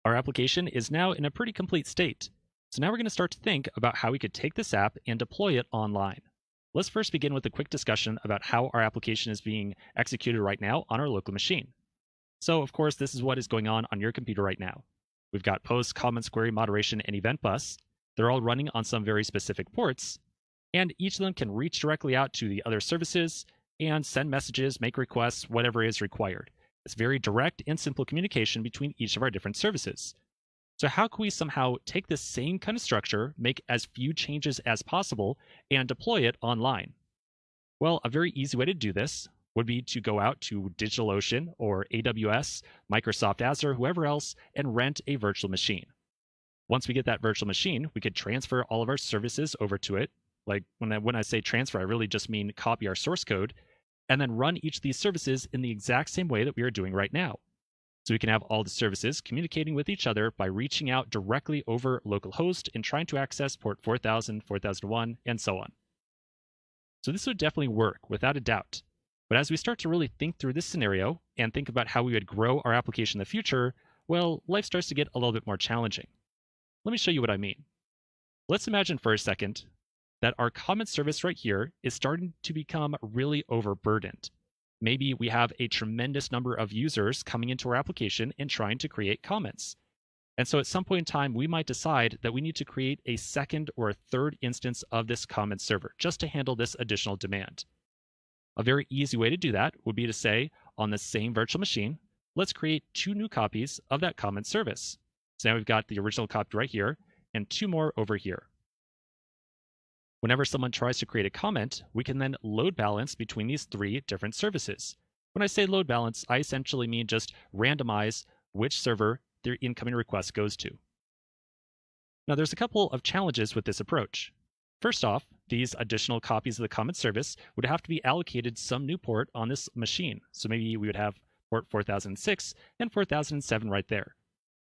Our application is now in a pretty complete state. So now we're going to start to think about how we could take this app and deploy it online. Let's first begin with a quick discussion about how our application is being executed right now on our local machine. So, of course, this is what is going on your computer right now. We've got post, comments, query, moderation, and event bus. They're all running on some very specific ports, and each of them can reach directly out to the other services and send messages, make requests, whatever is required. It's very direct and simple communication between each of our different services. So how can we somehow take this same kind of structure, make as few changes as possible, and deploy it online? Well, a very easy way to do this would be to go out to DigitalOcean or AWS, Microsoft Azure, whoever else, and rent a virtual machine. Once we get that virtual machine, we could transfer all of our services over to it. Like when I say transfer, I really just mean copy our source code and then run each of these services in the exact same way that we are doing right now. So we can have all the services communicating with each other by reaching out directly over localhost and trying to access port 4000, 4001, and so on. So this would definitely work without a doubt. But as we start to really think through this scenario and think about how we would grow our application in the future, well, life starts to get a little bit more challenging. Let me show you what I mean. Let's imagine for a second that our comment service right here is starting to become really overburdened. Maybe we have a tremendous number of users coming into our application and trying to create comments. And so at some point in time, we might decide that we need to create a second or a third instance of this comment server just to handle this additional demand. A very easy way to do that would be to say, on the same virtual machine, let's create two new copies of that comment service. So now we've got the original copy right here and two more over here. Whenever someone tries to create a comment, we can then load balance between these three different services. When I say load balance, I essentially mean just randomize which server their incoming request goes to. Now, there's a couple of challenges with this approach. First off, these additional copies of the comment service would have to be allocated some new port on this machine. So maybe we would have port 4006 and 4007 right there.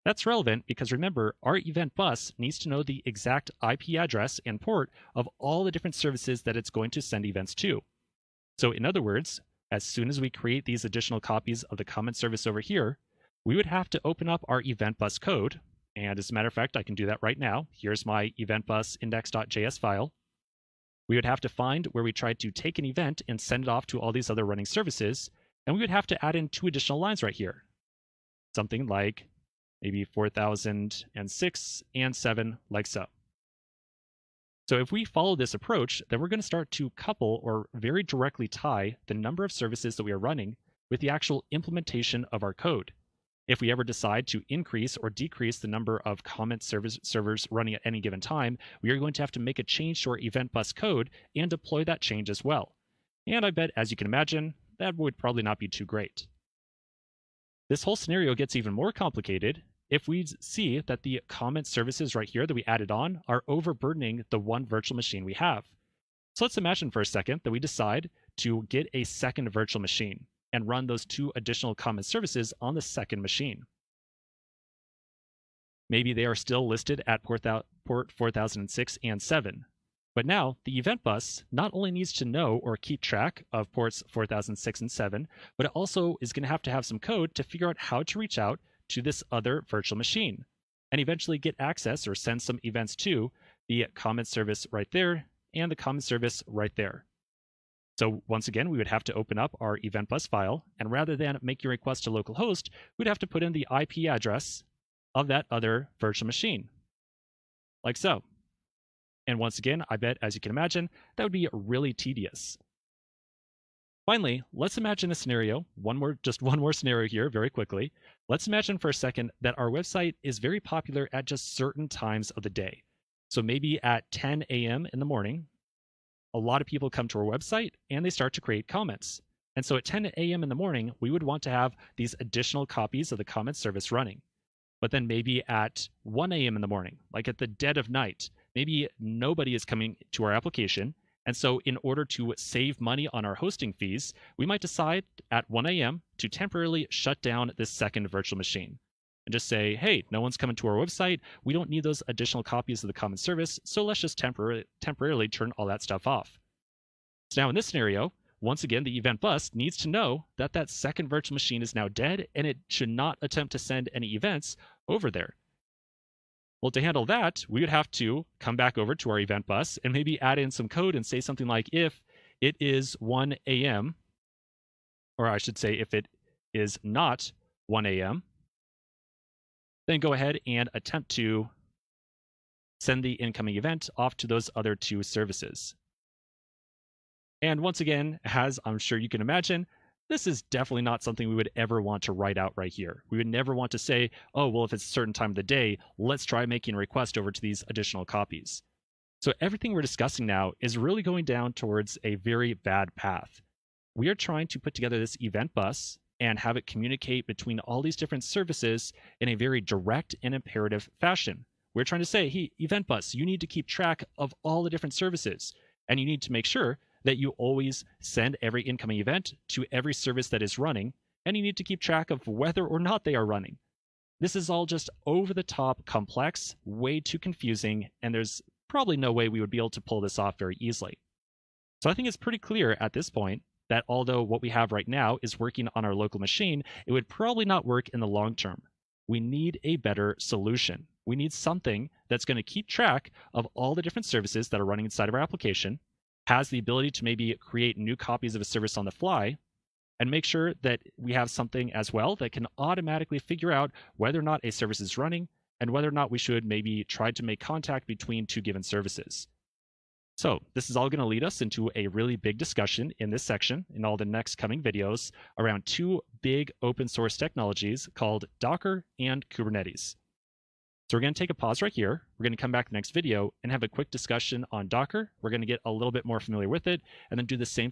That's relevant because remember, our event bus needs to know the exact IP address and port of all the different services that it's going to send events to. So in other words, as soon as we create these additional copies of the comment service over here, we would have to open up our event bus code. And as a matter of fact, I can do that right now. Here's my event bus index.js file. We would have to find where we tried to take an event and send it off to all these other running services. And we would have to add in two additional lines right here. Something like maybe 4006 and 7, like so. So if we follow this approach, then we're going to start to couple or very directly tie the number of services that we are running with the actual implementation of our code. If we ever decide to increase or decrease the number of comment servers running at any given time, we are going to have to make a change to our event bus code and deploy that change as well. And I bet, as you can imagine, that would probably not be too great. This whole scenario gets even more complicated if we see that the comment services right here that we added on are overburdening the one virtual machine we have. So let's imagine for a second that we decide to get a second virtual machine and run those two additional comment services on the second machine. Maybe they are still listed at port 4006 and 7. But now the event bus not only needs to know or keep track of ports 4006 and 7, but it also is going to have some code to figure out how to reach out to this other virtual machine and eventually get access or send some events to the comment service right there and the comment service right there. So once again, we would have to open up our event bus file, and rather than make your request to localhost, we'd have to put in the IP address of that other virtual machine, like so. And once again, I bet, as you can imagine, that would be really tedious. Finally, let's imagine a scenario, just one more scenario here very quickly. Let's imagine for a second that our website is very popular at just certain times of the day. So maybe at 10 a.m. in the morning, a lot of people come to our website and they start to create comments. And so at 10 a.m. in the morning, we would want to have these additional copies of the comment service running. But then maybe at 1 a.m. in the morning, like at the dead of night, maybe nobody is coming to our application. And so in order to save money on our hosting fees, we might decide at 1 a.m. to temporarily shut down this second virtual machine and just say, hey, no one's coming to our website. We don't need those additional copies of the common service. So let's just temporarily turn all that stuff off. So now in this scenario, once again, the event bus needs to know that that second virtual machine is now dead and it should not attempt to send any events over there. Well, to handle that, we would have to come back over to our event bus and maybe add in some code and say something like, if it is 1 a.m., or I should say if it is not 1 a.m., then go ahead and attempt to send the incoming event off to those other two services. And once again, as I'm sure you can imagine, this is definitely not something we would ever want to write out right here. We would never want to say, oh, well, if it's a certain time of the day, let's try making a request over to these additional copies. So everything we're discussing now is really going down towards a very bad path. We are trying to put together this event bus and have it communicate between all these different services in a very direct and imperative fashion. We're trying to say, hey, event bus, you need to keep track of all the different services, and you need to make sure that you always send every incoming event to every service that is running, and you need to keep track of whether or not they are running. This is all just over the top complex, way too confusing, and there's probably no way we would be able to pull this off very easily. So I think it's pretty clear at this point that although what we have right now is working on our local machine, it would probably not work in the long term. We need a better solution. We need something that's going to keep track of all the different services that are running inside of our application, has the ability to maybe create new copies of a service on the fly, and make sure that we have something as well that can automatically figure out whether or not a service is running and whether or not we should maybe try to make contact between two given services. So this is all going to lead us into a really big discussion in this section in all the next coming videos around two big open source technologies called Docker and Kubernetes. So we're going to take a pause right here. We're going to come back next video and have a quick discussion on Docker. We're going to get a little bit more familiar with it and then do the same thing